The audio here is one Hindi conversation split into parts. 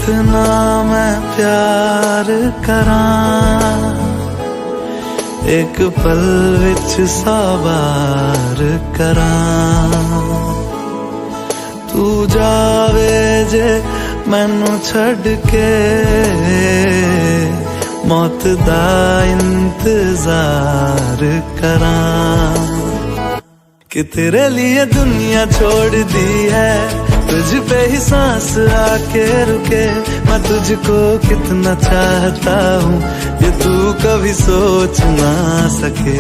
कितना मैं प्यार करां, एक पल विच सवार करां। तू जावे जे मैनू छड़ के, मौत दा इंतजार करां। कि तेरे लिए दुनिया छोड़ दी है, तुझ पे ही सांस आके रुके। मैं तुझको कितना चाहता हूँ, ये तू कभी सोच ना सके।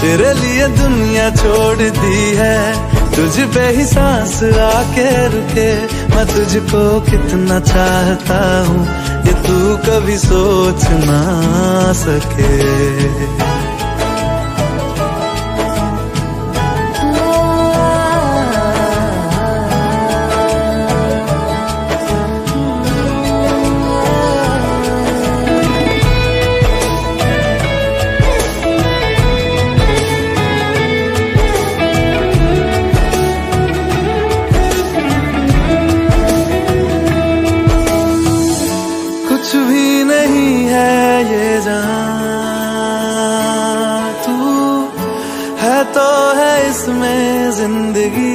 तेरे लिए दुनिया छोड़ दी है, तुझ पे ही सांस आके रुके। मैं तुझको कितना चाहता हूँ, ये तू कभी सोच ना सके। कुछ भी नहीं है ये जहां, तू है तो है इसमें जिंदगी।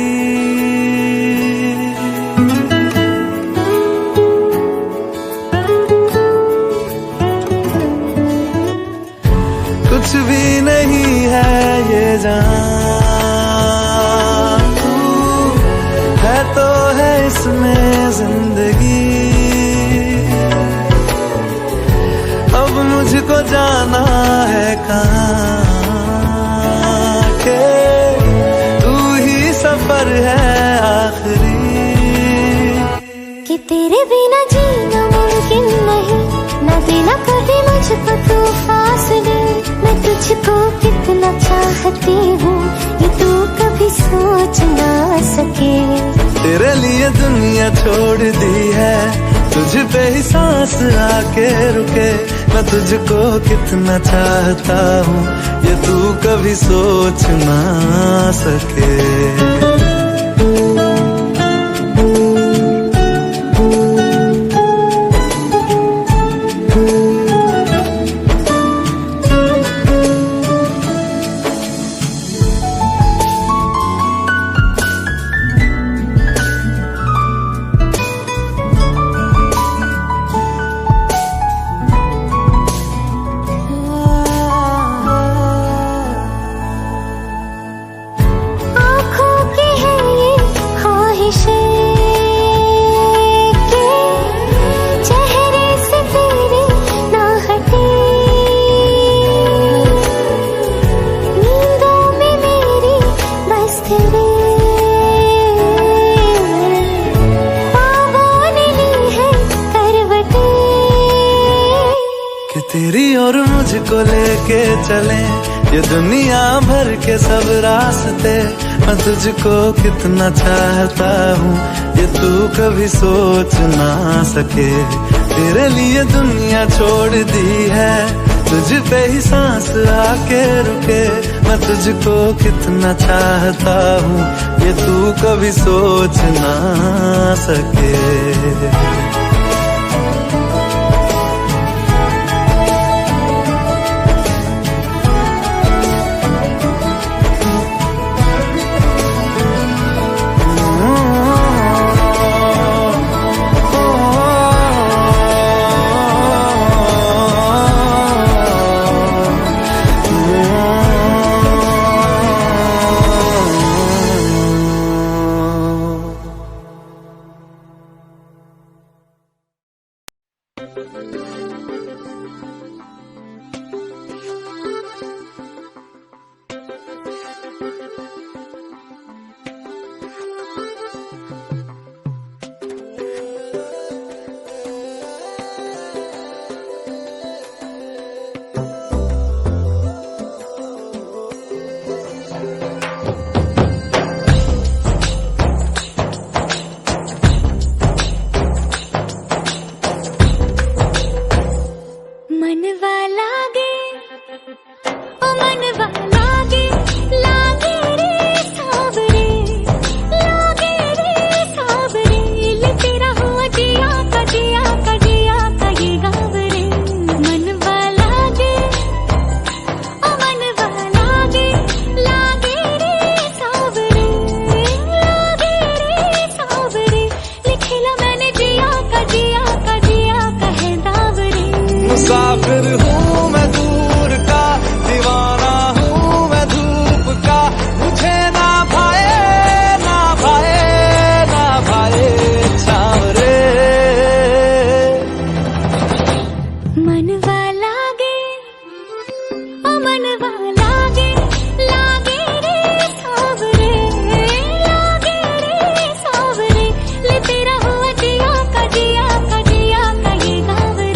कुछ भी नहीं है ये जहां, तू है तो है इसमें जिंदगी। अब मुझको जाना है कहाँ के, तू ही सफर है आखिरी। कि तेरे बिना जीना मुमकिन नहीं, ना देना कभी मुझको तू फासले। मैं तुझको कितना चाहती हूँ, ये तू कभी सोच ना सके। तेरे लिए दुनिया छोड़ दी है, तुझ पे ही सांस आके रुके। मैं तुझको कितना चाहता हूँ, ये तू कभी सोच ना सके। कि तेरी और मुझको लेके चले ये दुनिया भर के सब रास्ते। मैं तुझको कितना चाहता हूँ, ये तू कभी सोच ना सके। तेरे लिए दुनिया छोड़ दी है, तुझ पे ही सांस आके रुके। मैं तुझको कितना चाहता हूँ, ये तू कभी सोच ना सके। मनवा लागे लागे रे सावरे, लागे रे सावरे, ले तेरा हुआ जिया का जिया का जिया का ये गाँव रे।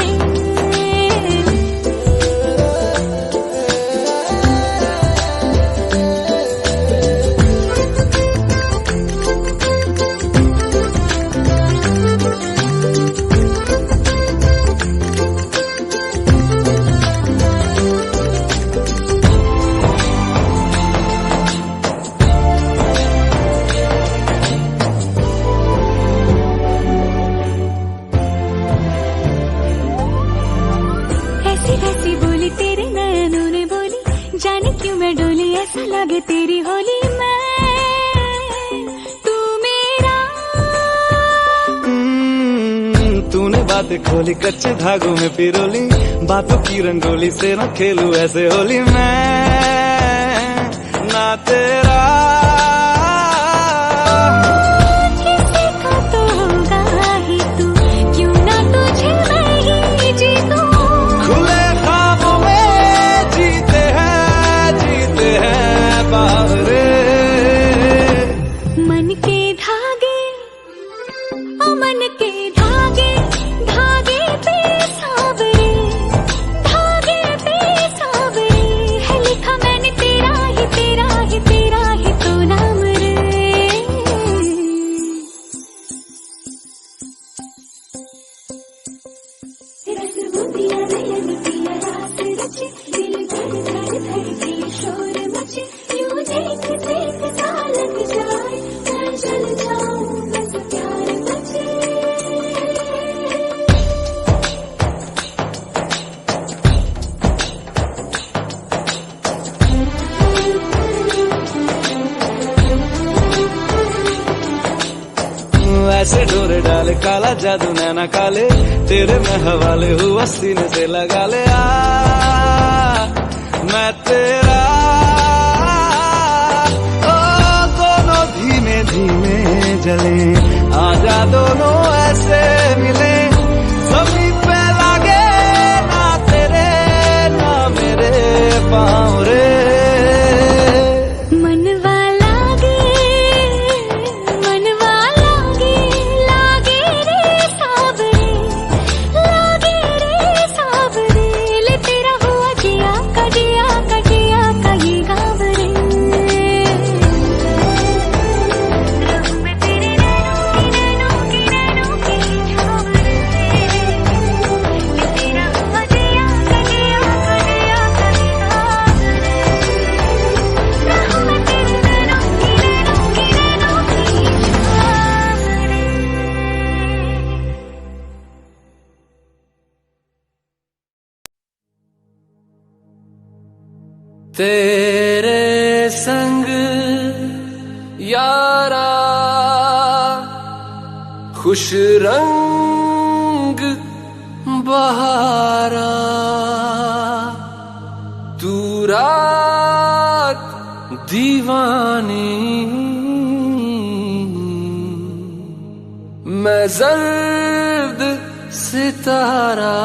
ऐसी वैसी बोली तेरे नयनों ने बोली, जाने क्यों मैं डोली, ऐसा लगे तेरी होली मैं तू मेरा। तूने बातें खोली कच्चे धागों में पिरोली, बातों की रंगोली से न खेलूं ऐसे होली मैं ना तेरा। किसी का तो होगा ही तू, क्यों ना तुझे मैं ही जीतूं। खुले ख्वाबों में जीते हैं बावरे। मन के धागे ओ मन के धागे, धागे पे सावरे, धागे पे सावरे, है लिखा मैंने तेरा ही तेरा ही तेरा ही तो नाम रे। रस बुंदिया नयन पिया रात रचे, दिल धड़ धड़ धड़के शोर मचे, यूं देख देख सा लग जाए, मैं चल जाऊं बस प्यार बचे। ऐसे डोरे डाले काला जादू नैना काले, तेरे में हवाले हुआ सीने से लगा ले आ मैं तेरा। ओ दोनों धीमे धीमे जले, आजा दोनों ऐसे मिले, जमीन पे लागे ना तेरे ना मेरे पाँव रे। मनवा लागे लागे रे सावरे, लागे रे सावरे, ले तेरा हुआ जिया का जिया का जिया का ये गाँव रे। रहूं मैं तेरे नैनों की छाँव रे, ले तेरा हुआ जिया का जिया का जिया का ये गाँव रे। रहूं मैं तेरे नैनों की छाँव रे। तेरे संग यारा खुश रंग बहारा, तू रात दीवानी मैं जर्द सितारा।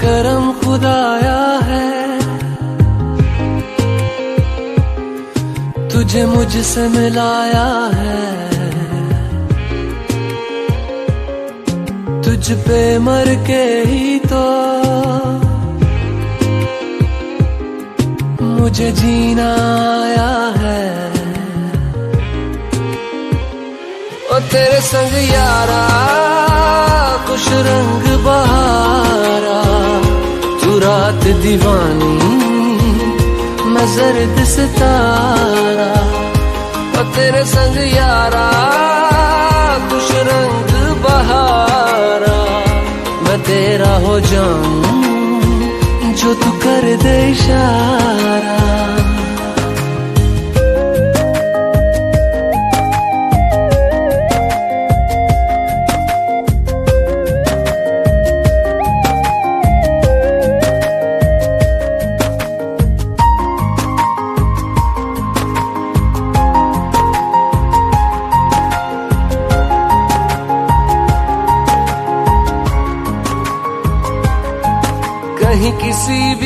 करम खुदाया है, तुझे मुझसे मिलाया है, तुझ पे मर के ही तो मुझे जीना आया है। ओ तेरे संग यारा खुश रंग बहारा, तू रात दीवानी मैं जर्द सितारा। ओ तेरे संग यारा खुश रंग बहारा, मैं तेरा हो जाऊं जो तू कर दे इशारा।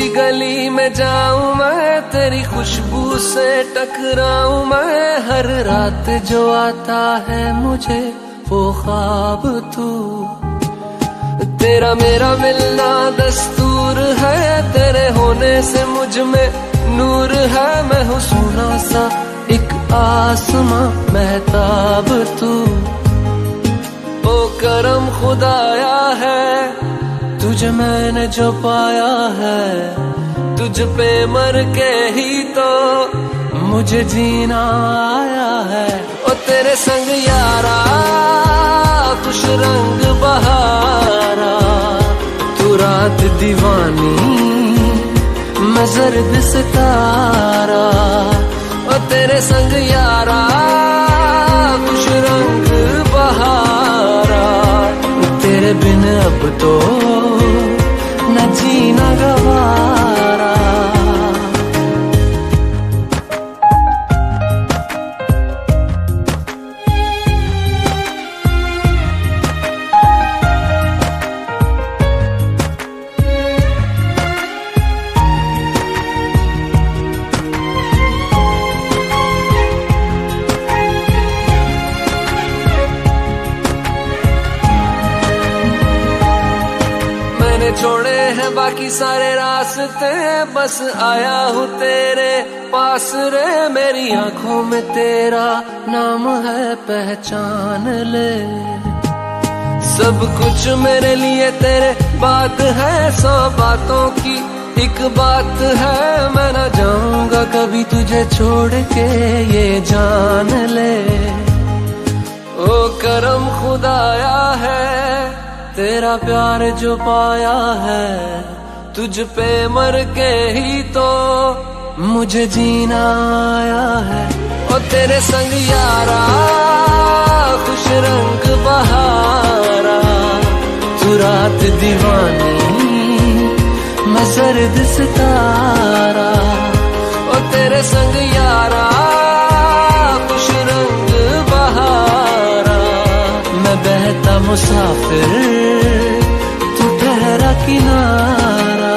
गली में जाऊं मैं, तेरी खुशबू से टकराऊं मैं। हर रात जो आता है मुझे वो ख्वाब तू, तेरा मेरा मिलना दस्तूर है। तेरे होने से मुझ में नूर है। मैं हूँ सोना सा एक आसमां महताब तू। ओ करम खुदाया है तुझे मैंने जो पाया है, तुझ पे मर के ही तो मुझे जीना आया है। ओ तेरे संग यारा खुश रंग बहारा, तू रात दीवानी मैं जर्द सितारा। ओ तेरे संग यारा खुश रंग बहारा, तेरे बिन अब तो न जीना गवारा। छोड़े हैं बाकी सारे रास्ते, बस आया हूँ तेरे पास रे। मेरी आंखों में तेरा नाम है पहचान ले। सब कुछ मेरे लिए तेरे बात है, 100 बातों की एक बात है। मैं ना जाऊंगा कभी तुझे छोड़ के ये जान ले। ओ करम खुदाया है तेरा प्यार जो पाया है, तुझ पे मर के ही तो मुझे जीना आया है। ओ तेरे संग यारा खुश रंग बहारा, तू रात दीवानी मैं जर्द सितारा। ओ तेरे संग यारा खुश रंग बहारा, मैं बहता मुसाफिर तू ठहरा किनारा।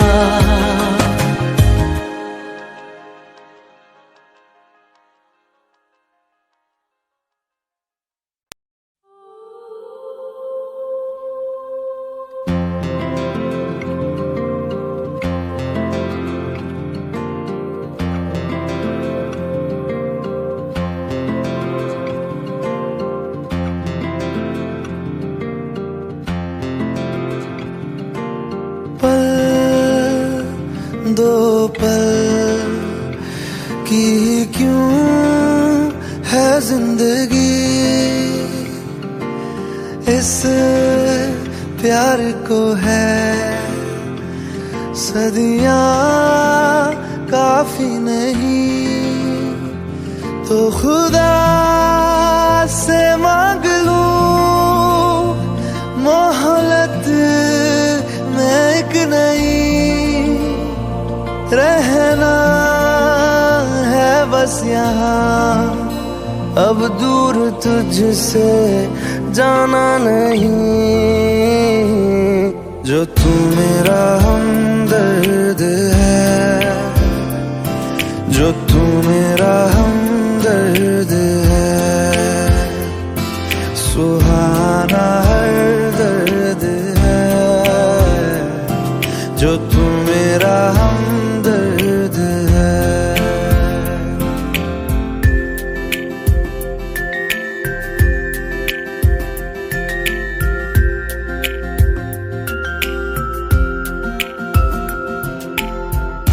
दो पल की क्यों है जिंदगी, इस प्यार को है सदियां काफी नहीं। तो खुदा से मांग लूं मोहलत में एक नहीं। रहना है बस यहाँ, अब दूर तुझसे जाना नहीं। जो तू मेरा हमदर्द है, जो तू मेरा हमदर्द है, सुहाना हर दर्द है। जो तू मेरा हमदर्द है।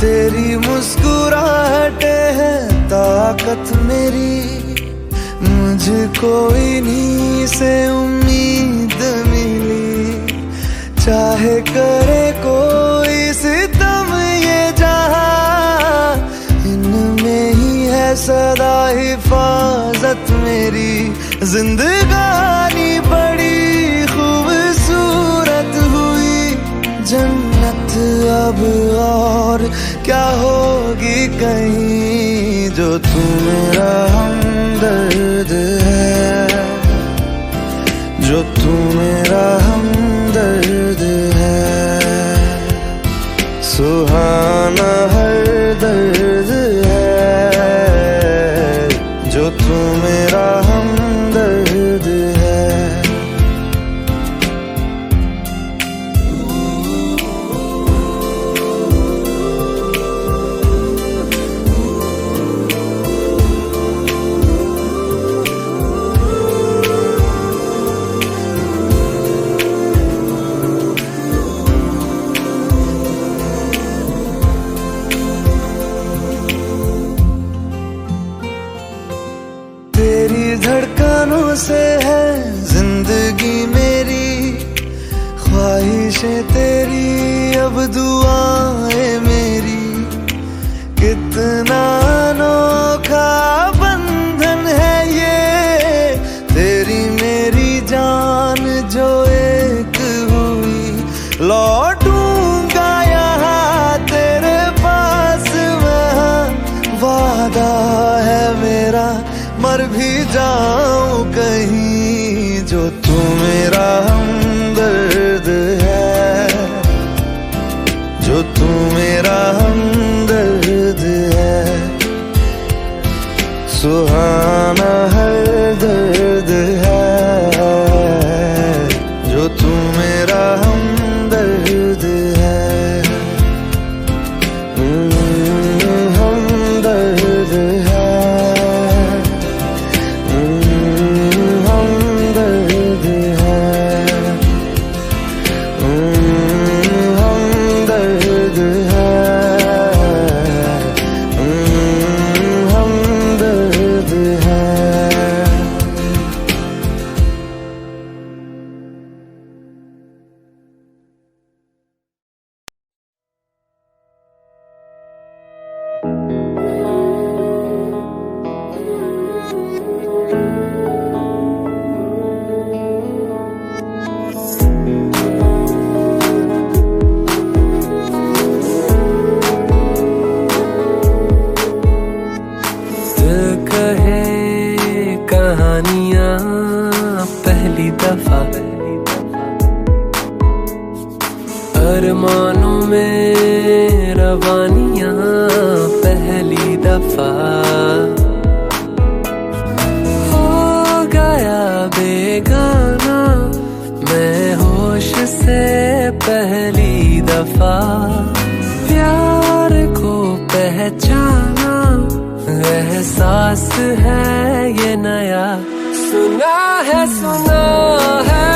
तेरी मुस्कुराहटे है ताकत मेरी, मुझको इन्हीं से उम्मीद मिली। चाहे करे कोई सितम ये जहां, इनमें ही है सदा हिफाजत मेरी। जिंदगानी बड़ी खूबसूरत हुई, जन्नत अब और क्या होगी कहीं। जो तू मेरा हमदर्द है, जो तू मेरा हमदर्द है, सुहाना सुहाना हर दर्द है, जो तू मेरा हमदर्द है। तेरी धड़कनों से है जिंदगी मेरी, ख्वाहिशें तेरी अब दुआएं मेरी। कितना अनोखा बंधन है ये, तेरी मेरी जान जो एक हुई। लौटूंगा यहाँ तेरे पास मैं, वादा है मेरा मर भी जाऊं कहीं, जो तू मेरा हमदर्द है, जो तू मेरा हमदर्द है। सुहाना हर दर्द है, जो तू मेरा हमदर्द है। हमदर्द है, अरमानों में रवानियां पहली दफा। हो गया बेगाना मैं होश से पहली दफा। प्यार को पहचाना एहसास है ये नया। सुना है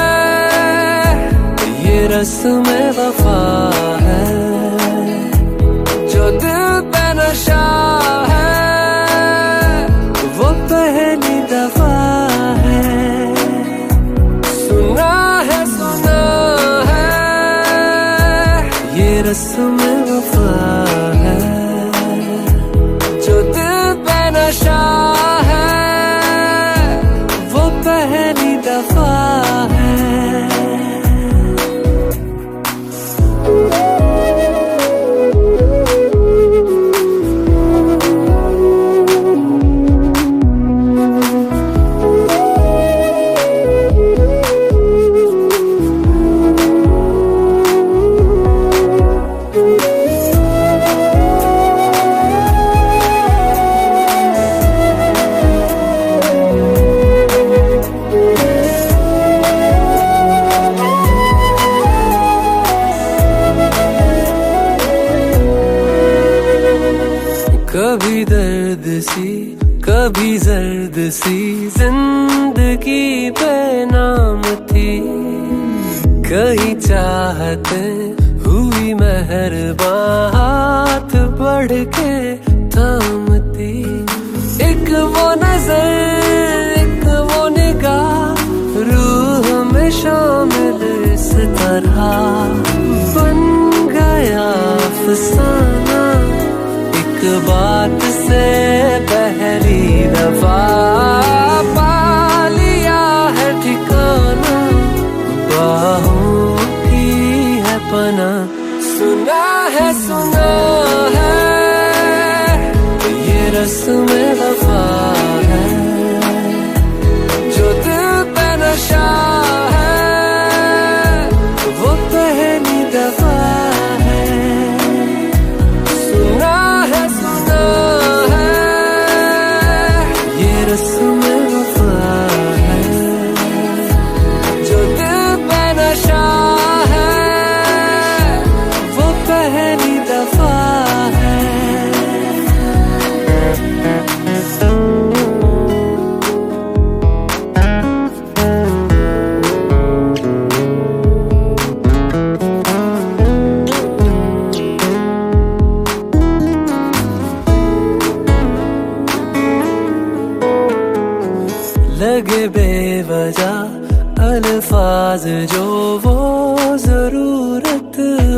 ये रस्म वफा है, जो दिल पे नशा है वो पहली दफा है। सुना है ये रस्म वफा है, जो दिल पे नशा है वो पहली दफा है। कभी दर्द सी कभी जर्द सी जिंदगी बेनाम थी। कहीं चाहते हुई मेहरबान हाथ बढ़ के थामती। एक वो नजर एक वो निगाह रूह में शामिल इस तरह बन गया अफसाना। बात से पहली दफा पा लिया है ठिकाना, बाहों की है पना। सुना है ये रस्म वफा है, जो दिल पे नशा है वो पहली दफा है। लगे बेवजह अल्फाज जो वो जरूरत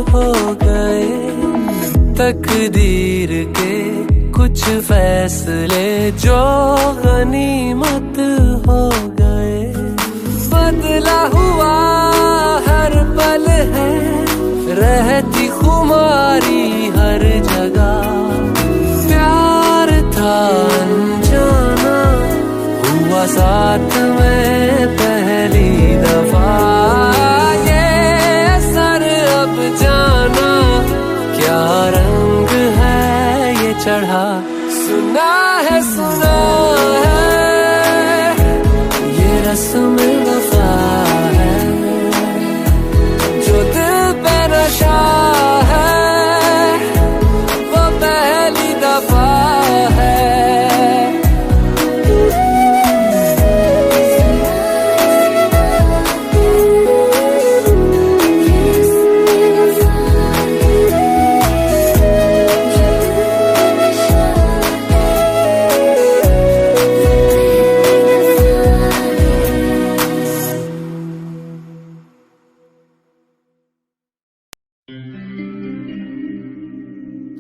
हो गए। तकदीर के कुछ फैसले जो गनीमत हो गए। बदला हुआ हर पल है, रहती खुमारी हर जगह। प्यार था अनजाना, हुआ साथ में पहली दफा। ये असर अब जाना, क्या रंग है ये चढ़ा। सुना है ये रस्म वफा है, जो दिल पे नशा है, वो पहली दफा है।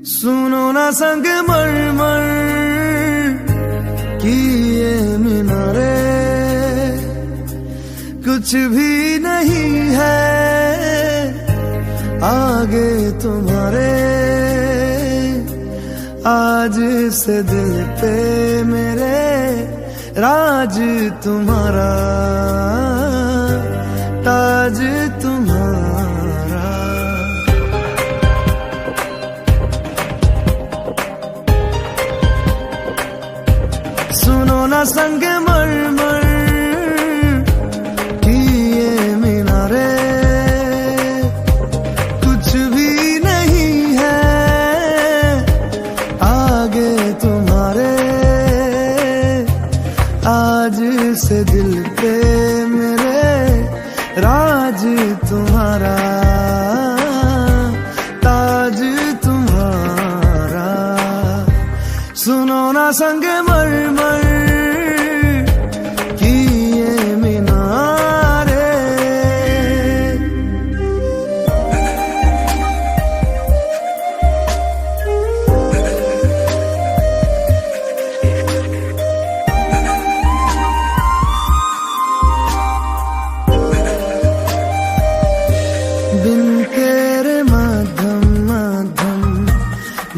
सुनो ना संग मरमर की ये मीनारे, कुछ भी नहीं है आगे तुम्हारे। आज से दिल पे मेरे राज तुम्हारा, ताज तुम्हारा। सुनो ना संग मरमर की ये मीनारे, कुछ भी नहीं है आगे तुम्हारे। आज से दिल पे मेरे राज तुम्हारा, ताज तुम्हारा। सुनो ना संग मरमर की ये मीनारे। बिन तेरे मध्यम मध्यम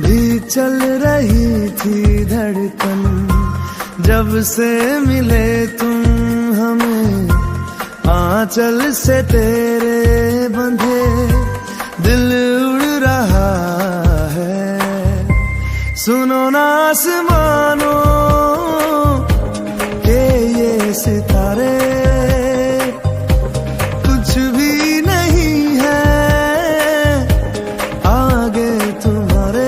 भी चल रही थी धड़कन। जब से मिले तुम हमें आंचल से तेरे बंधे, दिल उड़ रहा है। सुनो ना आसमानों के ये सितारे, कुछ भी नहीं है आगे तुम्हारे।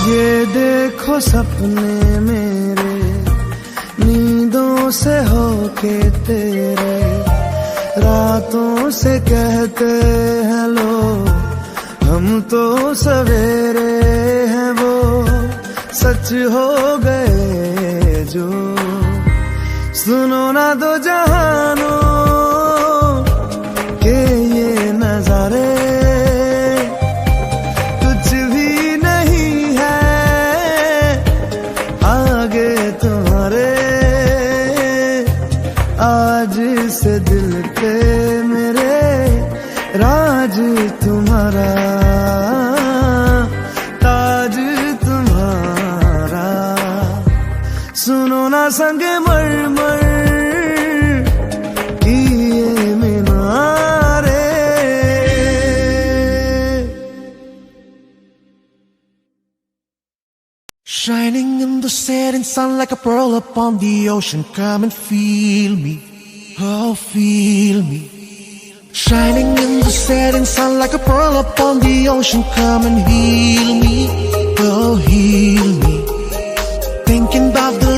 ये देखो सपने मेरे नींदों से होके तेरे, रातों से कहते हैं लोग हम तो सवेरे हैं। वो सच हो गए जो, सुनो ना दो जहानों के ये नजारे। कुछ भी नहीं है आगे तुम्हारे। आज से दिल पे मेरे राज तुम्हारा, ताज तुम्हारा। सुनो ना संग मरमर की ये मीनारे। Shining in the setting sun like a pearl upon the ocean. Come and feel me, oh feel me. Shining in the setting sun like a pearl upon the ocean. Come and heal me, oh heal me. Thinking about the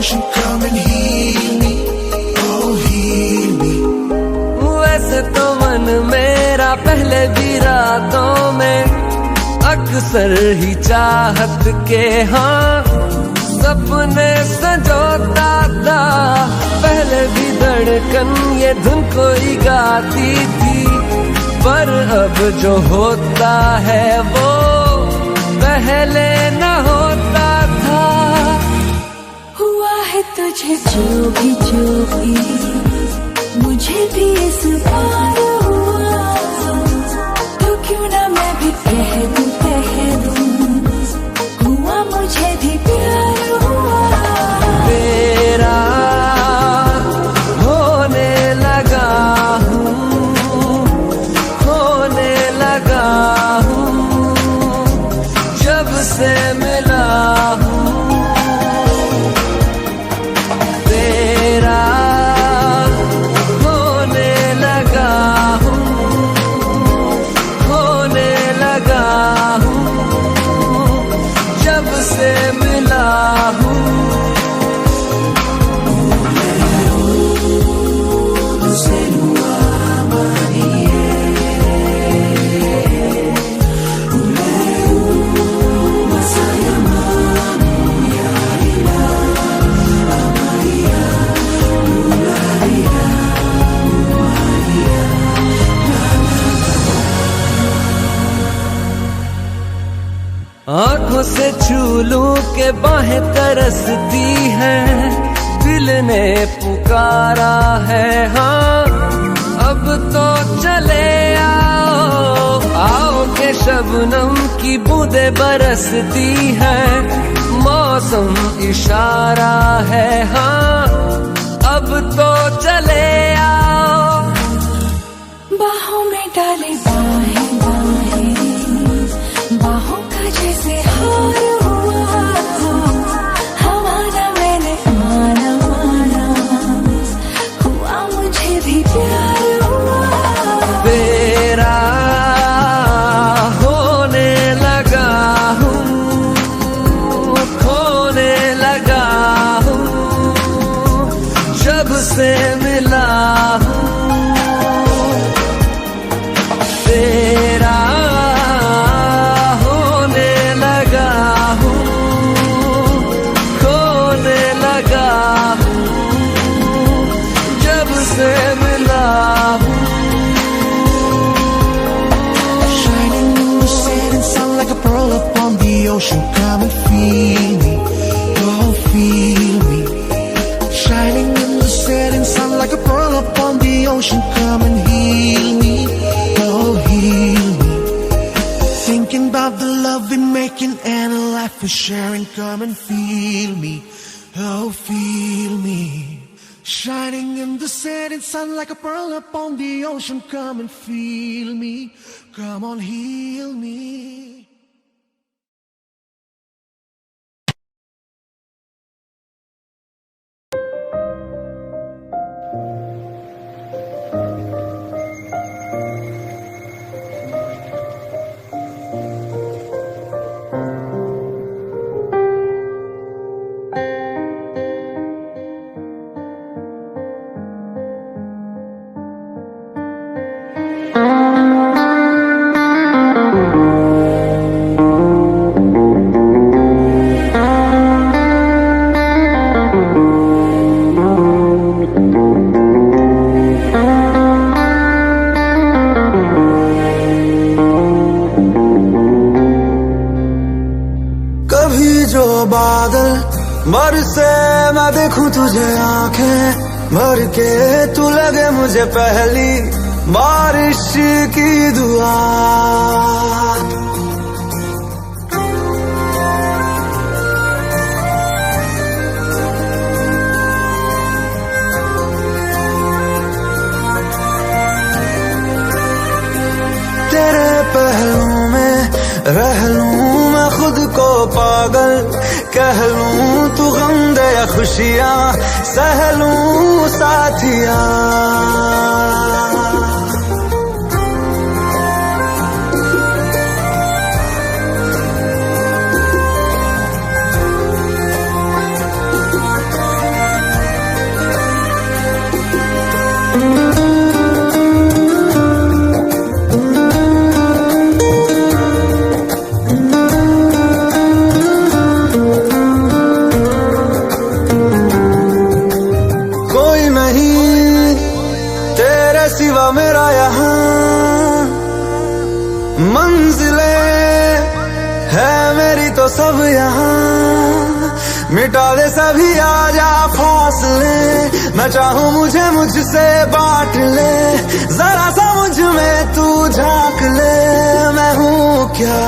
ocean, come and heal me, oh heal me. वैसे तो मन मेरा पहले भी रातों में अक्सर ही चाहत के हाँ सपने संजोता था। पहले भी धड़कन ये धुन कोई गाती थी, पर अब जो होता है वो पहले न होता था। हुआ है तुझे जो भी मुझे भी इस बार हुआ, तो क्यों ना मैं भी कह दूं हुआ मुझे भी प्यार हुआ। तेरा होने लगा हूँ, होने लगा हूँ, जब से मिला हूँ। तेरा होने लगा हूँ, होने लगा हूँ, जब से मिला हूँ। आंखों से छू लूं के बाहें तरसती हैं, दिल ने पुकारा है हाँ अब तो चले आओ। आओ के शबनम की बूंदें बरसती हैं, मौसम इशारा है हाँ अब तो चले आओ। बाहों में डाले बाहें बाहों का जैसे हार हुआ, हमारा मैंने माना हुआ मुझे भी प्यार हुआ। तेरा होने लगा हूँ, खोने लगा हूँ, जब से मिला हूँ। तेरा होने लगा हूँ, खोने लगा हूँ, जब से मिला हूँ। Shining in the setting sun like a pearl upon the ocean, come and feel me, oh feel me. Shining in the setting sun like a pearl upon the ocean, come and heal me, oh heal me. Thinking about the love we're making and a life we're sharing, come and feel me, oh feel me. Shining in the setting sun like a pearl upon the ocean, come and feel me, come on heal me. बरसे मैं देखूं तुझे आंखें भर के, तू लगे मुझे पहली बारिश की दुआ। तेरे पहलू में रह लूं मैं खुद को पागल, कह लूं तू गम दे या खुशियां सह लूं साथिया। सब यहाँ मिटा दे सभी आजा फासले, मैं चाहूँ मुझे मुझसे बांट ले, जरा सा मुझ में तू झांक ले, मैं हूँ क्या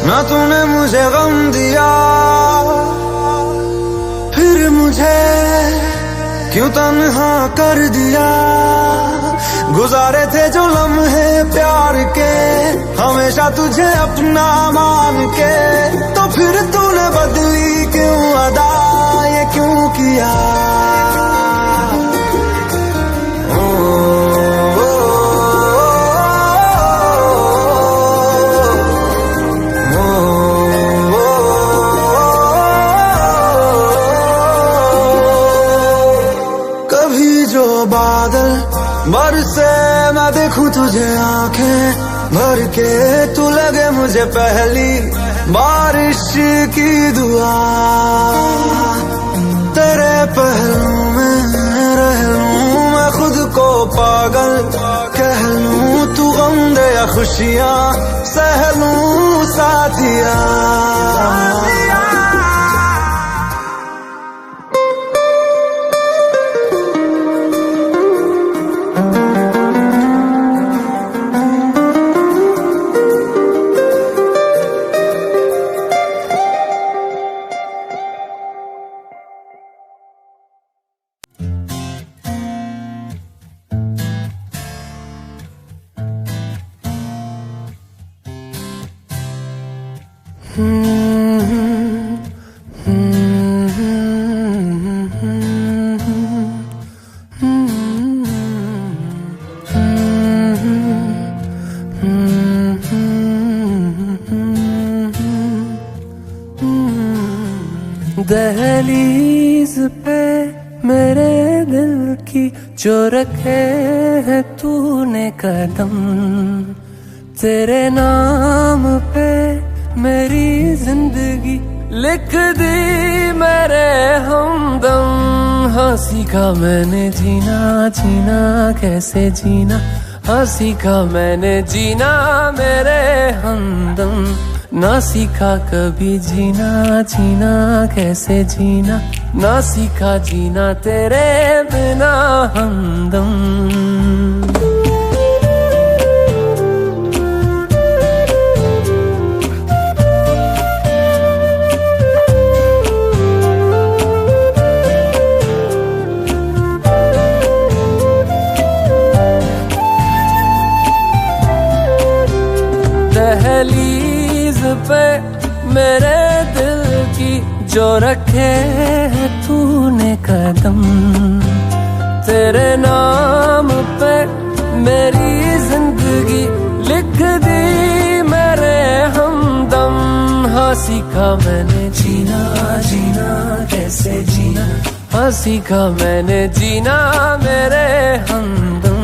ना तूने मुझे गम दिया, फिर मुझे क्यों तन्हा कर दिया। गुजारे थे जो लम्हे प्यार के, हमेशा तुझे अपना मान के, तो फिर तूने बदली क्यों अदा, ये क्यों किया। बादल बरसे मैं देखूं तुझे आंखें भर के, तू लगे मुझे पहली बारिश की दुआ। तेरे पहलू में रह लूं मैं खुद को पागल कह लूं, तू गम दे या खुशियां सह लूं साथिया। दहलीज पे मेरे दिल की जो रखे है तूने कदम, तेरे नाम पे मेरी जिंदगी लिख दी मेरे हमदम। हाँ सीखा मैंने जीना, जीना कैसे जीना, हाँ सीखा मैंने जीना मेरे हमदम। ना सीखा कभी जीना, जीना कैसे जीना, ना सीखा जीना तेरे बिना हमदम। दहलीज पे मेरे दिल की जो रखे है तूने कदम, तेरे नाम पे मेरी जिंदगी लिख दी मेरे हमदम। हाँ सीखा मैंने जीना, जीना कैसे जीना, हाँ सीखा मैंने जीना मेरे हमदम।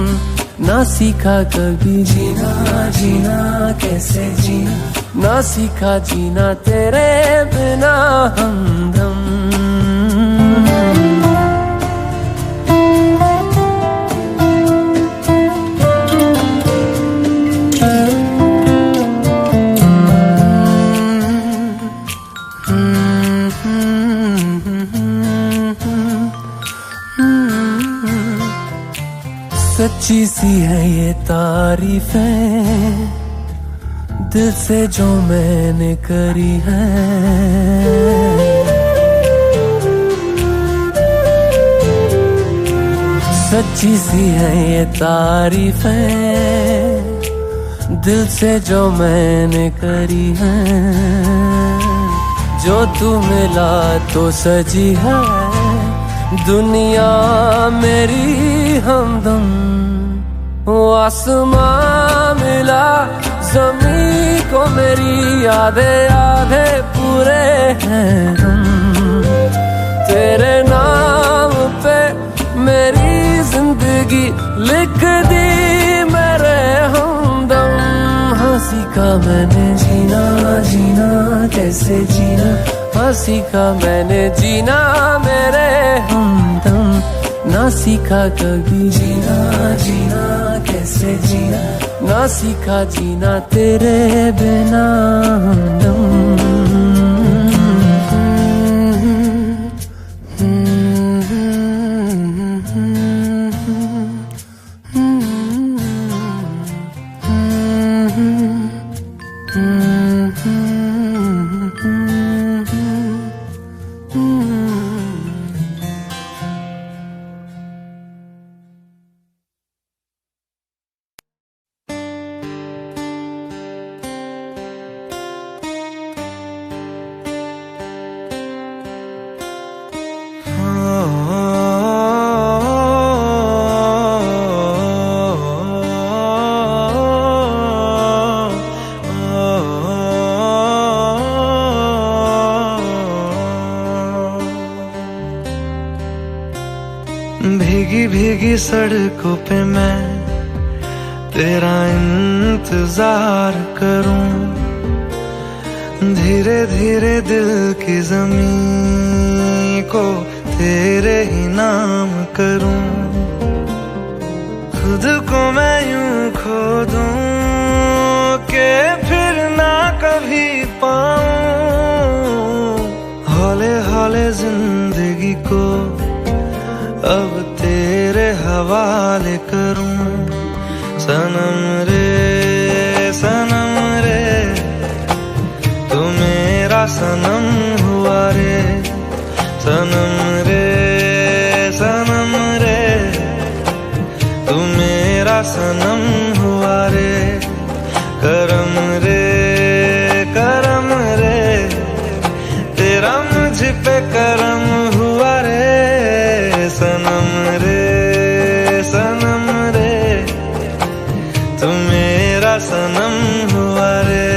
ना सीखा कभी जीना, जीना कैसे जीना, ना सीखा जीना तेरे बिना हमदम। सच्ची सी है ये तारीफें दिल से जो मैंने करी है, सच्ची सी है ये तारीफें दिल से जो मैंने करी है। जो तू मिला तो सजी है दुनिया मेरी हमदम। वो आसमां मिला ज़मीं को मेरी आधे आधे पूरे हैं हम। तेरे नाम पे मेरी जिंदगी लिख दी मेरे हमदम। हाँ सीखा मैंने जीना जीना कैसे जीना, हाँ सीखा मैंने जीना मेरे हमदम। ना सीखा कभी जीना जीना कैसे जीना, ना सीखा जीना तेरे बिना हमदम। भीगी भीगी सड़कों पे मैं तेरा इंतजार करूं, धीरे धीरे दिल की ज़मीं को तेरे ही नाम करूं। खुद को मैं यूं खो दूं कि फिर ना कभी पाऊं। हौले हौले जिंदगी को अब तेरे हवाले करूं। सनम रे तू मेरा सनम हुआ रे। सनम रे तू मेरा सनम हुआ रे। करम रे तेरा मुझ पे करम हुआ रे। सनम रे तू मेरा सनम हुआ रे।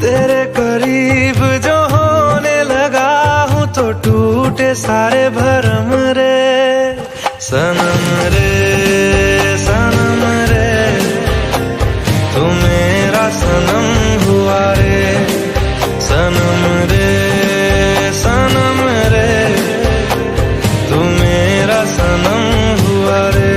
तेरे करीब जो होने लगा हूँ तो टूटे सारे भरम रे। सनम रे तू मेरा सनम हुआ रे। सनम रे तू मेरा सनम हुआ रे।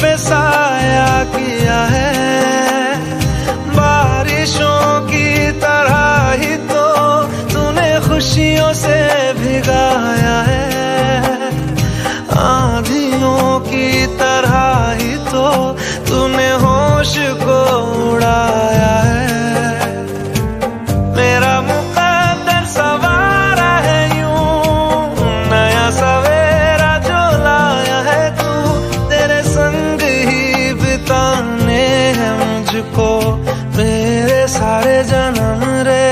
पे साया किया है, बारिशों की तरह ही तो तूने खुशियों से भिगाया है। आंधियों की तरह ही तो तूने होश को उड़ाया है। मेरा मुकद्दर सवारा है यूं, नया सवेरा जो लाया है तू। तेरे संग ही बिताने हैं मुझको मेरे सारे जन्म रे।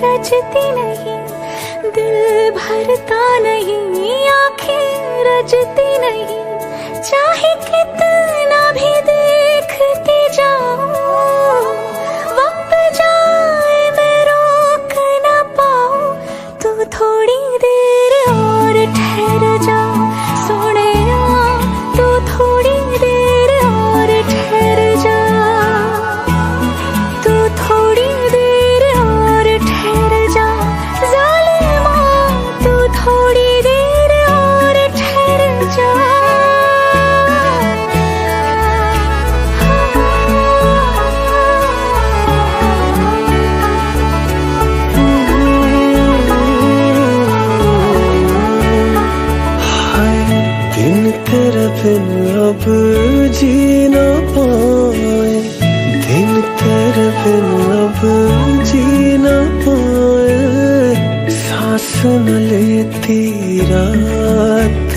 रजती नहीं, दिल भरता नहीं, आंखें रजती नहीं, चाहे कितना भी देखती जाऊं, वक्त जाए मैं रोक ना पाऊं, तू थोड़ी देर और ठहर जा सोने, तू थोड़ी देर और ठहर जा, तू थोड़ी देर और ठहर जा ज़ालिमा, तू थोड़ी देर और ठहर जा। दिन तेरे बिन अब जी ना पाए, दिन तेरे बिन अब जी ना पाए, सांस न लेती रात,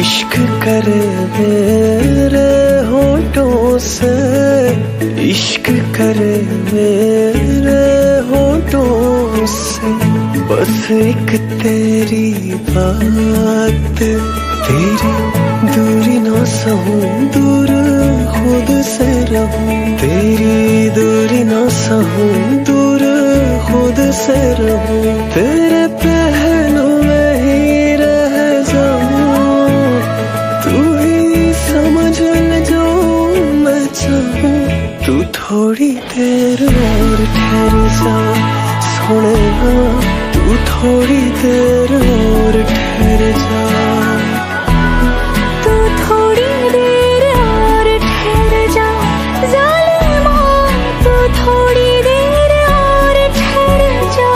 इश्क करे मेरे होठों से, इश्क करे मेरे होठों से, बस एक तेरी बात, तेरी दूरी ना सहूं, दूर खुद से रहूं, तेरी दूरी ना सहूं, दूर खुद से रहूं, तेरे पहलू में ही रह जाऊं, तू ही समझ ले जो मैं चाहूं, तू थोड़ी देर और ठहर जा सोने, तू थोड़ी देर और ठहर जा, तू थोड़ी देर और ठहर जा ज़ालिमा, तू थोड़ी देर और ठहर जा।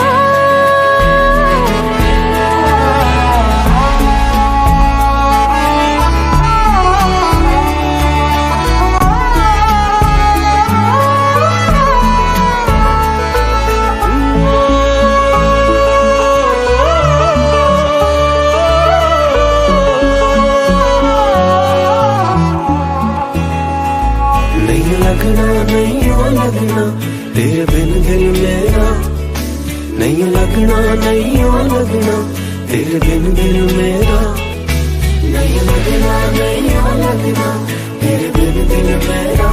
नहीं ओ लगना तेरे बिन दिल मेरा, नहीं लगना नहीं ओ लगना तेरे बिन दिल मेरा, नहीं लगना नहीं ओ लगना तेरे बिन दिल मेरा,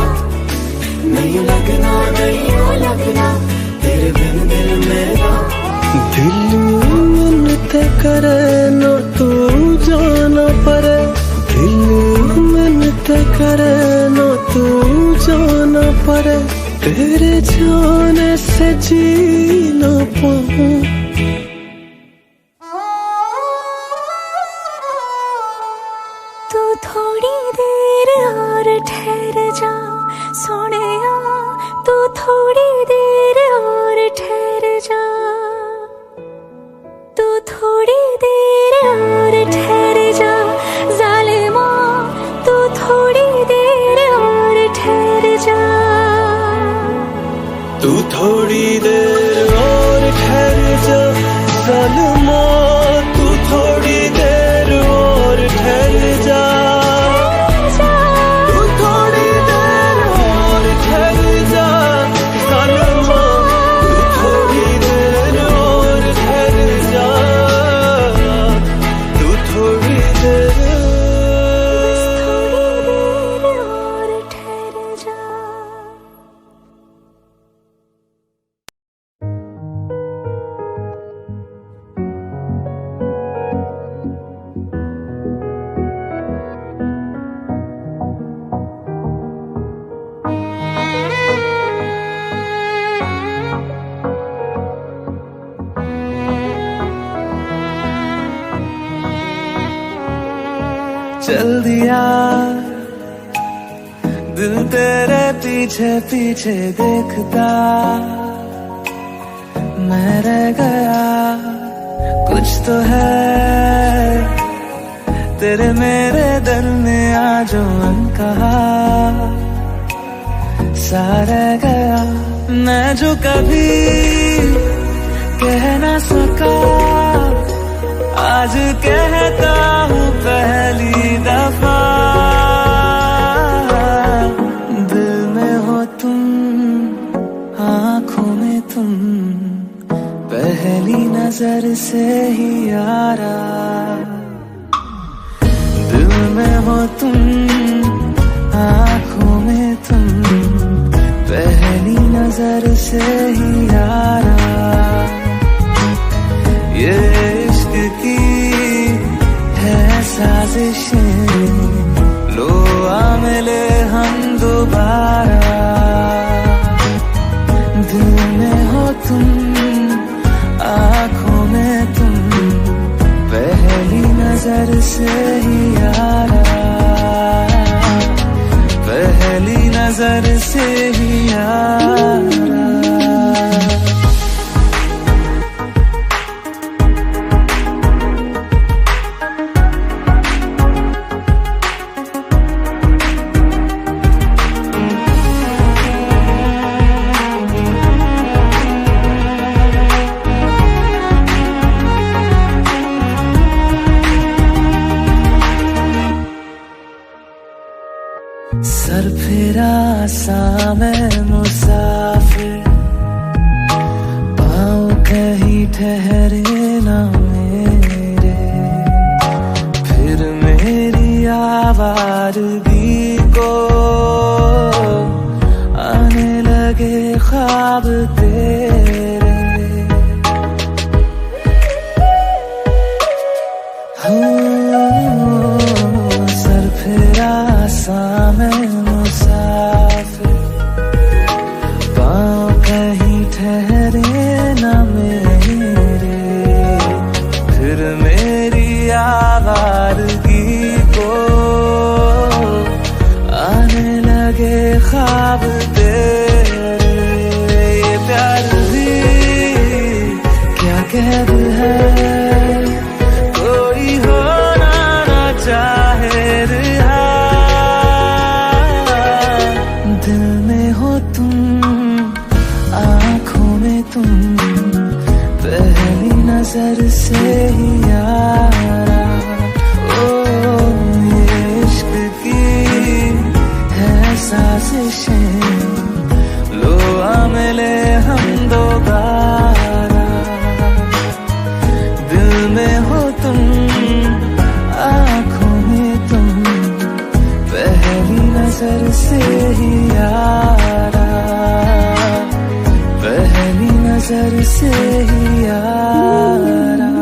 नहीं लगना नहीं ओ लगना तेरे बिन दिल मेरा, दिल मिन्नत करे ना तू जाना पड़े, दिल मिन्नत करे ना तू जाना पड़े, तेरे जाने से जी ना पाऊं, तू थोड़ी देर और ठहर जा सोने, तू थोड़ी देर और ठहर जा, तू थोड़ी देर और ठहर जा ज़ालिमा, तू थोड़ी देर और ठहर जा, तू थोड़ी देर और ठहर जा ज़ालिमा, तू थोड़ी देर और ठहर जा, तू थोड़ी देर और ठहर जा ज़ालिमा, तू थोड़ी देर और ठहर जा, तू थोड़ी देर और ठहर जा। चल दिया दिल तेरे पीछे पीछे देखता, मैं रह गया कुछ तो है तेरे मेरे दरमिया जो अनकहा, सा रह गया मैं जो कभी कह ना सका, आज कहता हूँ पहली दफा, दिल में हो तुम आँखों में तुम, से ही यारा, दिल में हो तुम, आँखों में तुम, पहली नजर से ही यारा। ये इश्क की है साजिशें, लो आ मिले हम दोबारा। दिल में हो तुम, आँखों में तुम, पहली नजर से ही यारा, पहली नजर से ही यारा। सर फिरा सा मैं मुसाफिर, पाँव कहीं ठहरे ना मेरे, फिर मेरी आवारगी को आने लगे ख्वाब तेरे। हो सर फिरा सा मैं मुसाफिर, पाँव कहीं ठहरे न मेरे, फिर मेरी आवारगी को आने लगे ख्वाब तेरे। ये प्यार भी क्या कैद है, कोई होना ना चाहे रिहा। दिल में हो तुम, आँखों में तुम, पहली नजर से ही यारा। ओ ये इश्क की है साजिशें, लो आ मिले हम दोबारा। दिल में हो तुम, आँखों में तुम, पहली नजर से ही यारा, पहली नजर से ही यारा।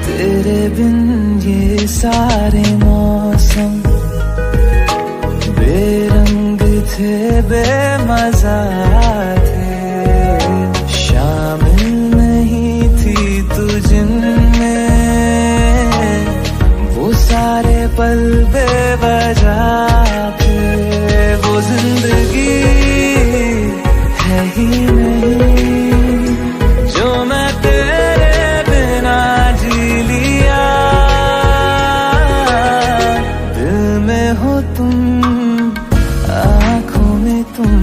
तेरे बिन ये सारे मौसम बेरंग थे, बेमजा थे, शामिल नहीं थी तू जिनमें, वो सारे पल बेवजह थे। वो जिंदगी है ही नहीं जो मैं तेरे बिना जी लिया। दिल में हो तुम, आँखों में तुम,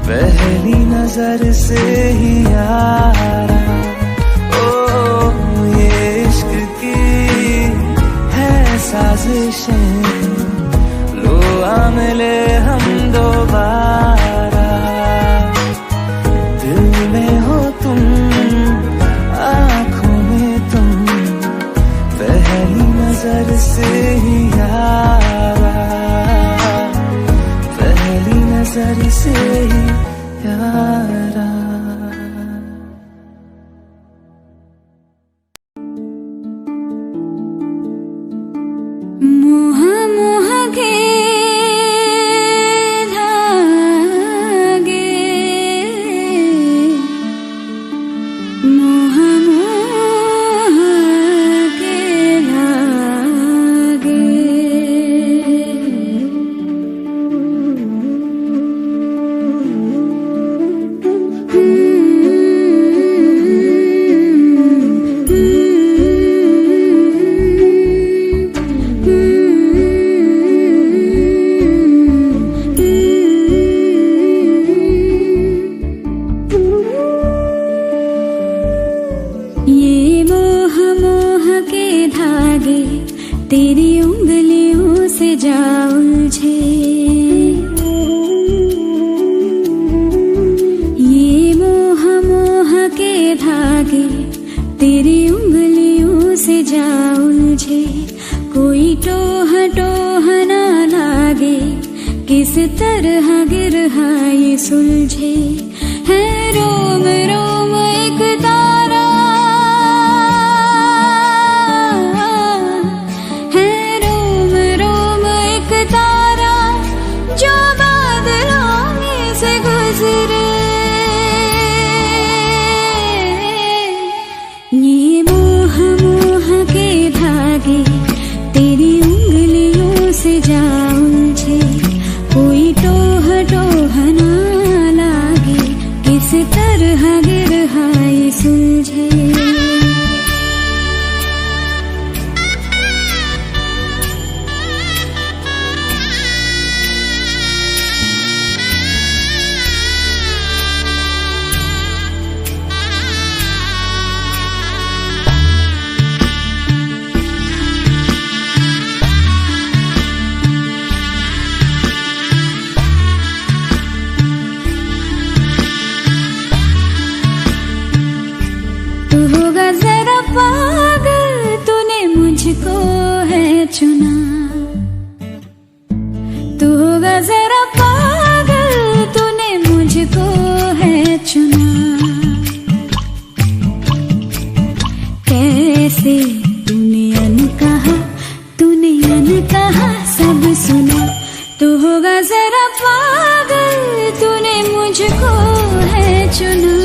पहली नजर से ही यारा। ओ ये इश्क की है साजिशें, लो आ मिले हम दोबारा। दिल में हो तुम, आँखों में तुम, पहली नजर से ही यारा, पहली नजर से ही यारा। मोह मोह के धागे, मोह मोह के धागे, धागे तेरी उंगलियों से जा उलझे। ये मोह मोह के धागे तेरी उंगलियों से जा उलझे। कोई टोह टोह ना लागे, किस तरह गिरहा ये सुलझे। है रोम रोम एक तारा, है रोम रोम एक तारा जो बादलों में से गुजरे। ये मोह मोह के धागे तेरी उंगलियों से जा उलझे। कोई टोह टोह ना लागे, किस तरह गिरहा ये सुलझे। तू होगा जरा पागल, तूने मुझको है चुना। तू होगा जरा पागल, तूने मुझको है चुना। कैसे तूने अनकहा सब सुना। तू होगा जरा पागल, तूने मुझको है चुना।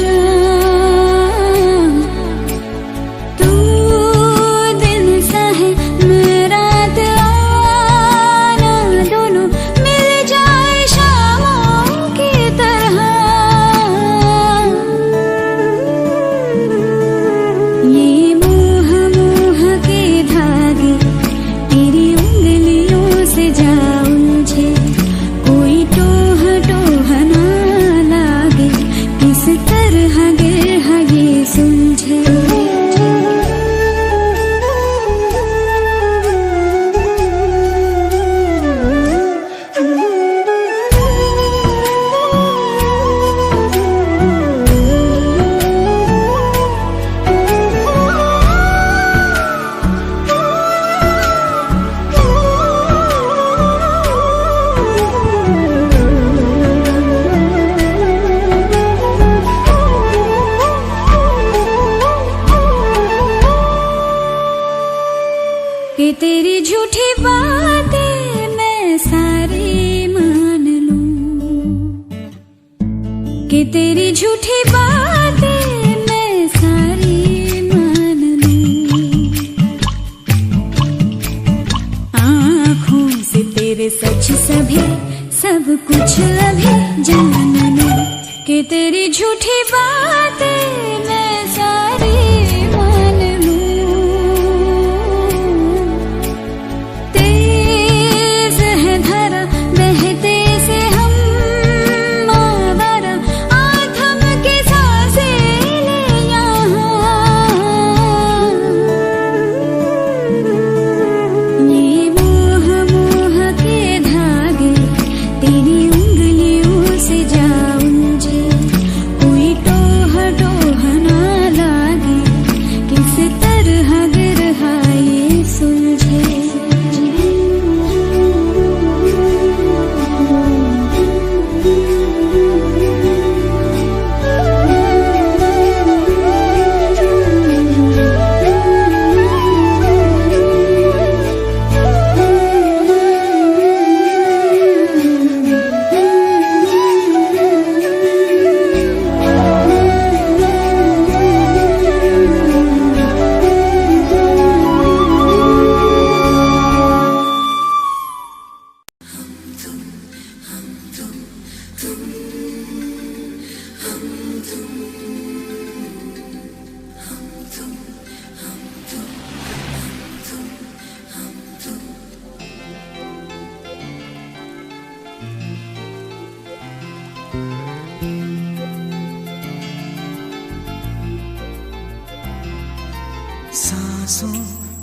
कि तेरी झूठी बातें मैं सारी मान लूं। कि तेरी झूठी बातें मैं सारी मान लूं। आँखों से तेरे सच सभी सब कुछ अभी जान लूं। कि तेरी झूठी बातें मैं सारी मान लूं।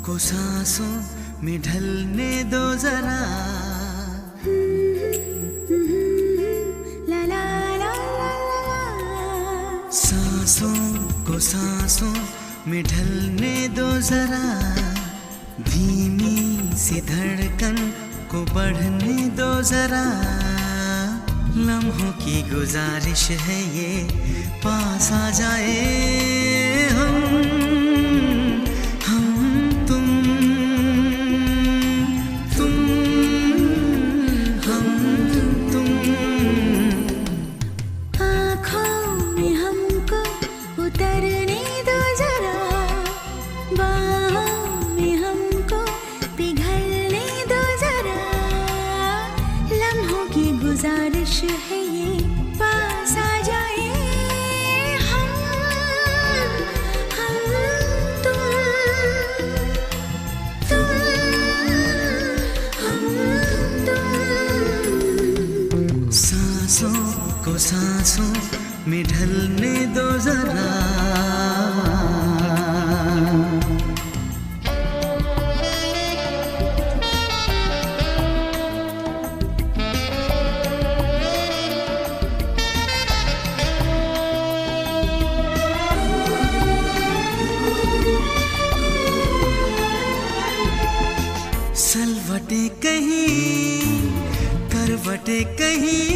को सांसों में ढलने दो जरा, ला ला ला ला ला। सांसों को सांसों में ढलने दो जरा, धीमी सी धड़कन को बढ़ने दो जरा। लम्हों की गुजारिश है ये, पास आ जाए हम तुम हम तुम। आँखों में हमको उतरने दो जरा, बाहों में हमको पिघलने दो जरा। लम्हों की गुजारिश है ये, पास आ जाए हम तुम हम तुम। सांसों को सांसों में ढलने दो जरा। सलवटे कहीं करवटे कहीं,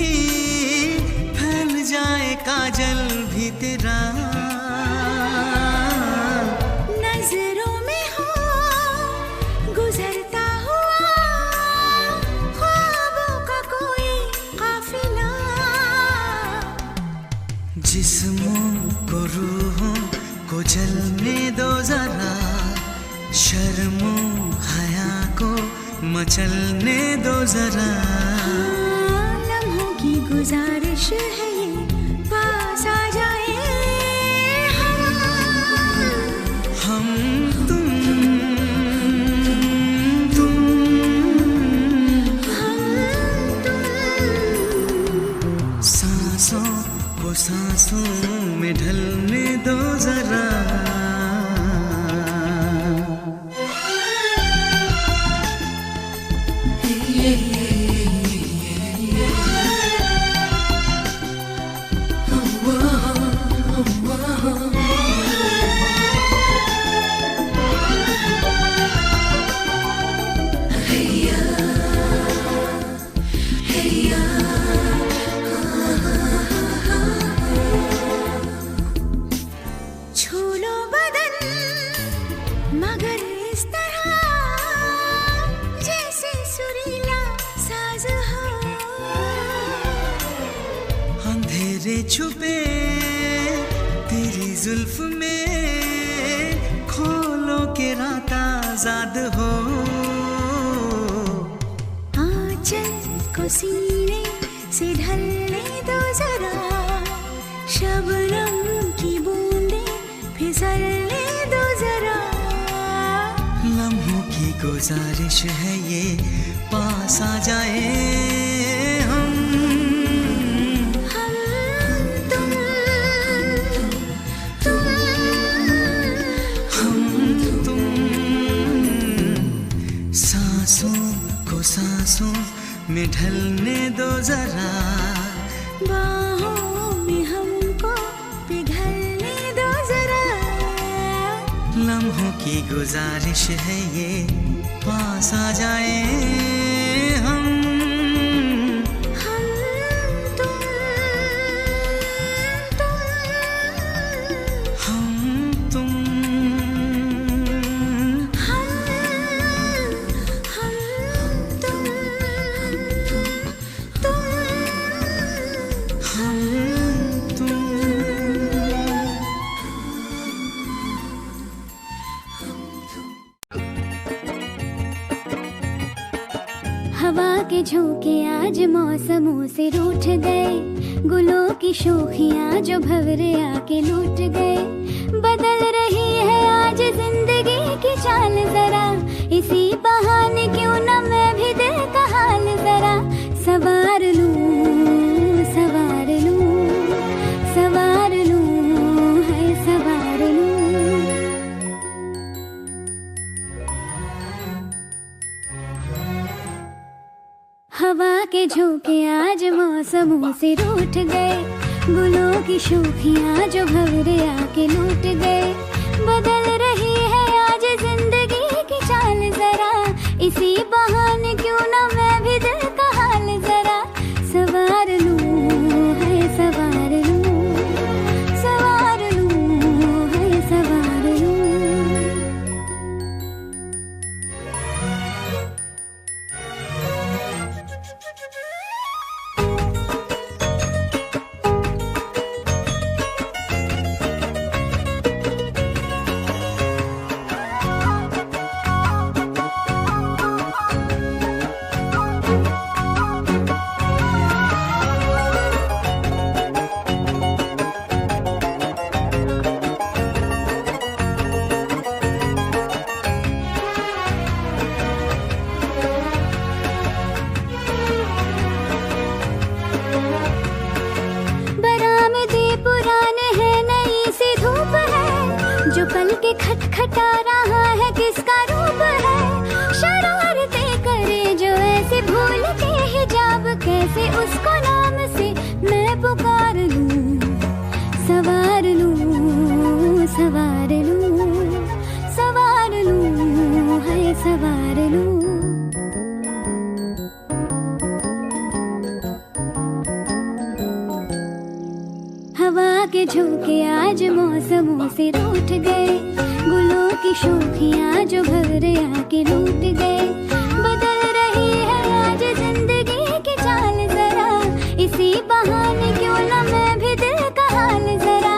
फैल जाए काजल भी तेरा। नजरों में हो गुजरता हुआ ख्वाबों का कोई काफिला। जिस्मों को रूहों को जलने दो जरा, शर्मो हया को मचलने दो जरा। लम्हों की गुजारिश है ये, पास आ जाए हम तुम हम तुम। सांसों को सांसों में ढलने दो जरा। छू लो बदन मगर इस तरह जैसे सुरीला साज हो। अंधेरे छुपे तेरी जुल्फ में, खोलो के रात आजाद हो। आंचल को सीने से ढलने दो जरा, शबनम की बूंदें फिसलने दो जरा। लम्हों की गुजारिश है ये, पास आ जाए हम तुम हम तुम। सांसों को सांसों में ढलने दो जरा, बाहों में हमको पिघलने दो जरा। लम्हों की गुजारिश है ये, पास आ जाए हम तुम हम तुम। हम तुम हम तुम। हवा के झोंके आज मौसमों से रूठ गए, गुलों की शोखियाँ जो भंवरे आके लूट गए। बदल रही है आज जिंदगी की चाल जरा, इसी बहाने क्यों न मैं भी दिल का हाल जरा सवार लूं, सवार लूं, सवार लूं, है सवार लूं। मौसमों से रूठ गए, गुलों की शोखियां जो भंवरे आके लूट गए। बदल रही है आज जिंदगी की चाल जरा, इसी बहाने क्यों ना मैं भी दिल का हाल जरा सवार लूं, है सवार लूं, सवार लूं, है सवार लूं। जो पल के खटखटा रहा है किसका रूप है, शरारतें करे जो ऐसे भूल के हिजाब, कैसे उसको नाम से मैं पुकार लूं, सवार लूं, सवार लूं, सवार लूं, है सवार लूं। हवा के झोंके आज मौसमों से रूठ गए, गुलों की शोखियां जो भंवरे आके लूट गए। बदल रही है आज जिंदगी की चाल जरा, इसी बहाने क्यों ना मैं भी दिल का हाल जरा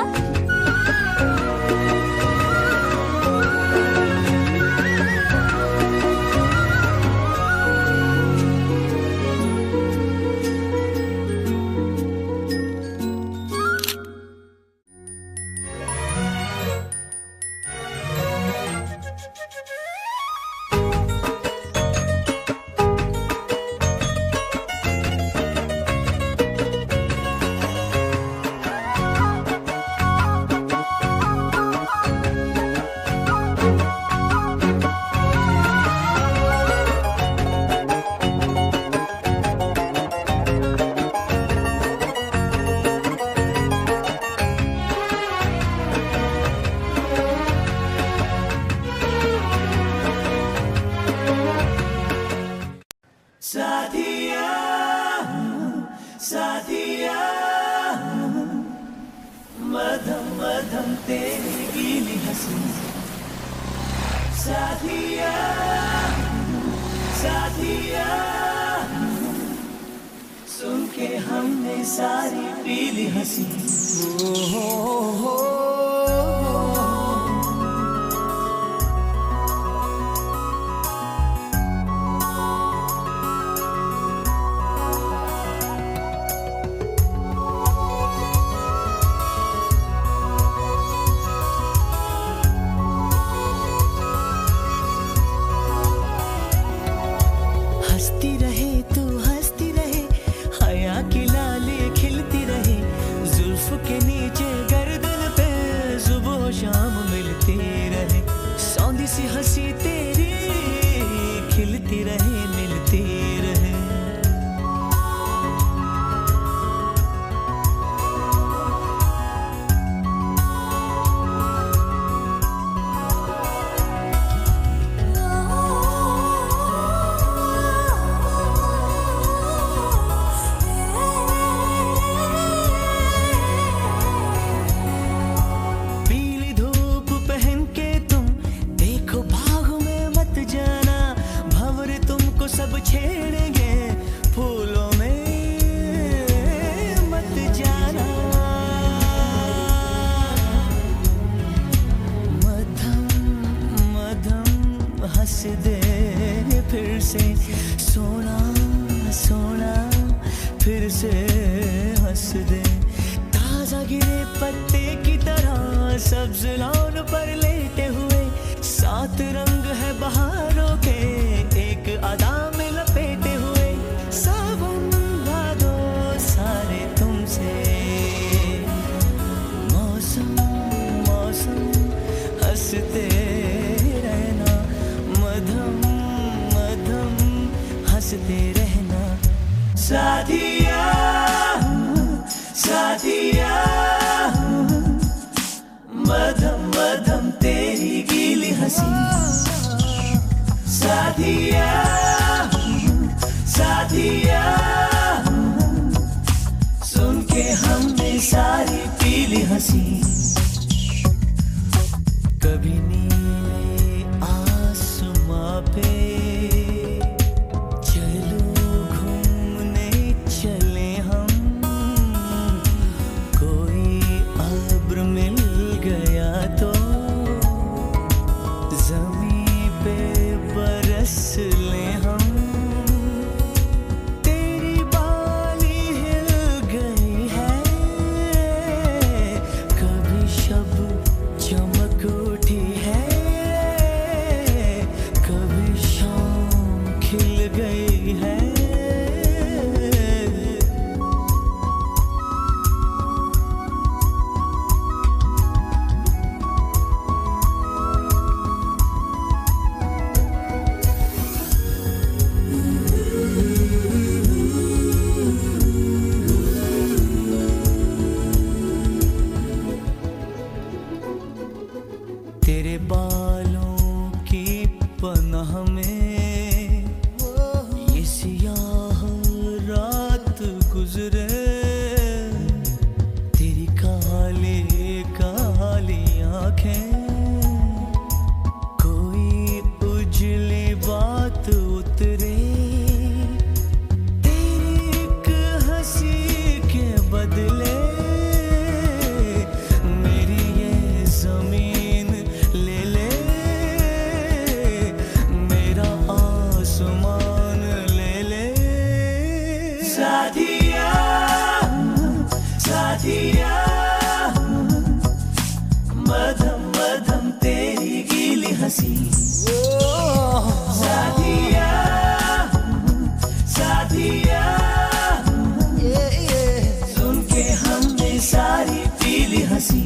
साथिया साथिया मधम मधम तेरी गीली हंसी, साथिया साथिया सुन के हमने सारी पीली हंसी। हो हंसती रहे तू हंसती रहे, हया की लाली खिलती रहे, जुल्फ के नीचे गर्दन पे सुबह शाम मिलती रहे, सौंधी सी हंसी तेरी खिलती रहे मिलती रहे। सब छेड़ेंगे फूलों में मत जाना, मधम मधम हंस दे फिर से, सोना सोना फिर से हंस दे। ताजा गिरे पत्ते की तरह सब्ज लॉन पर लेटे हुए, सात रंग है बहारों के एक अदा में लपेटे हुए, सावन भादो सारे तुमसे, मौसम मौसम हंसते रहना, मधम मधम हंसते रहना। साथिया हंसी। साथिया साथिया सुन के हमने सारी पीली हंसी। कभी नीले आसमां पे चलो घूमने चले हम, कोई अब्र मिल गया तो ज़मीं पे बरस ले हम। तेरी बाली हिल गई है, कभी शब चमक उठी है, कभी शाम खिल गई है। तेरे बालों की पनाह में ये सियाह रात गुजरे, तेरी काली काली आंखें कोई उजली बात उतरे, तेरी एक हंसी के बदले मेरी ये जमीन ले ले, मेरा आसमान ले ले। साथिया साथिया मधम मधम तेरी गीली हंसी। साथिया साथिया सुन के हमने सारी पीली हंसी।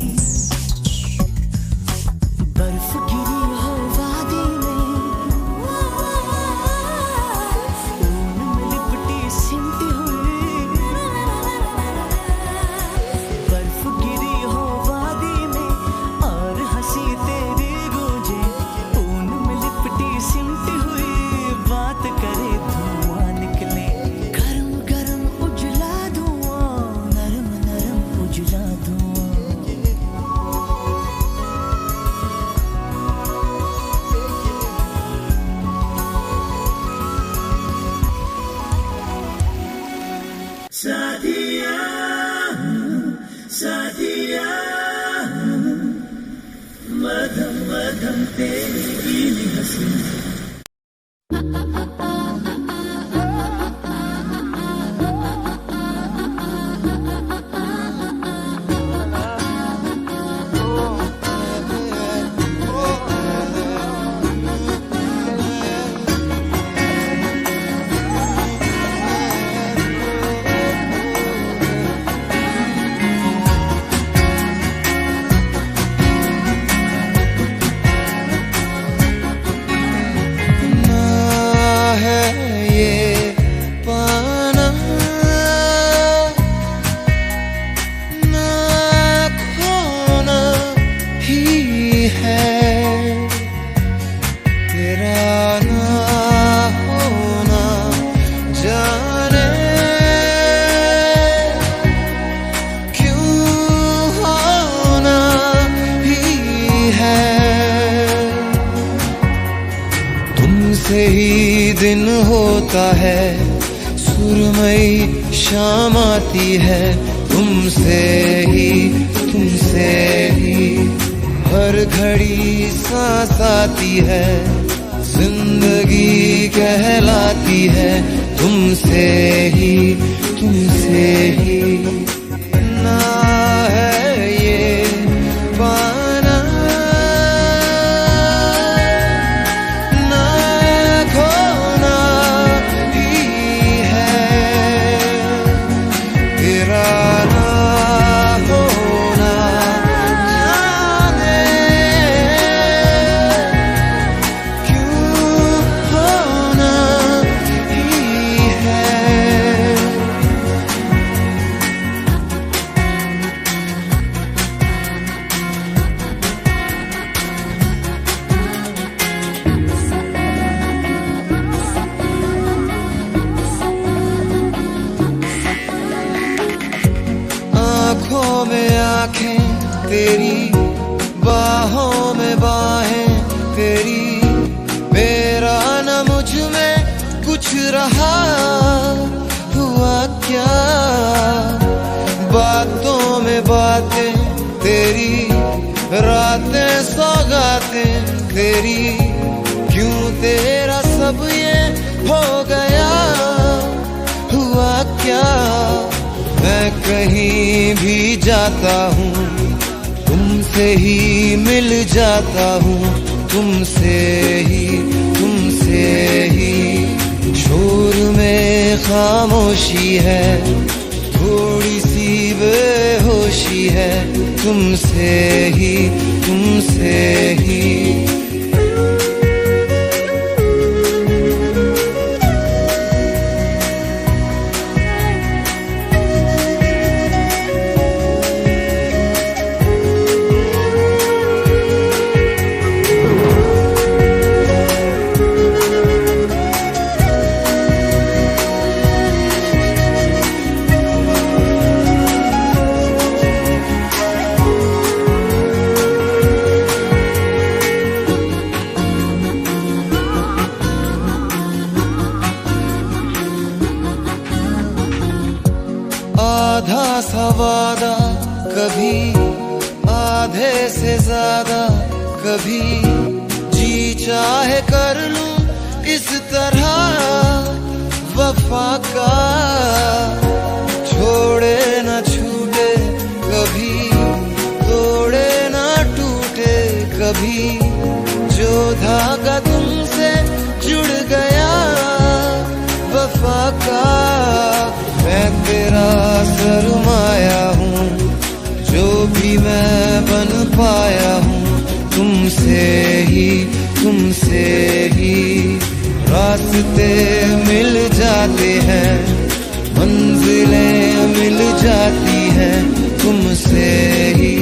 बर्फ गिरी हो वादी में, ऊन में लिपटी सिमटी हुई। बर्फ गिरी हो वादी में और हंसी तेरी गूंजे, ऊन में लिपटी सिमटी हुई। बात करे धुआं निकले, गरम गरम उजला धुआं, नरम नरम उजला धुआं। साथिया साथिया मधम मधम तेरी गीली हंसी। तुमसे ही दिन होता है, सुरमई शाम आती है, तुमसे ही हर घड़ी सांस आती है, जिंदगी कहलाती है, तुमसे ही ना है ये पाना ना खोना ही है, तेरा ना होना जाने क्यों होना ही है। तेरी बाहों में बाहें तेरी, मेरा न मुझ में कुछ रहा, हुआ क्या? बातों में बातें तेरी, रातें सौगातें तेरी, क्यों तेरा सब ये हो गया, हुआ क्या? मैं कहीं भी जाता हूँ तुमसे ही मिल जाता हूँ, तुमसे ही शोर में खामोशी है, थोड़ी सी बेहोशी है, तुमसे ही आधा सा वादा कभी, आधे से ज्यादा कभी, जी चाहे कर लूं इस तरह वफा का, छोड़े न छूटे कभी, तोड़े न टूटे कभी, जो धागा तुमसे जुड़ गया वफा का, मैं तेरा सरमाया हूँ, जो भी मैं बन पाया हूँ, तुमसे ही रास्ते मिल जाते हैं, मंजिलें मिल जाती हैं, तुमसे ही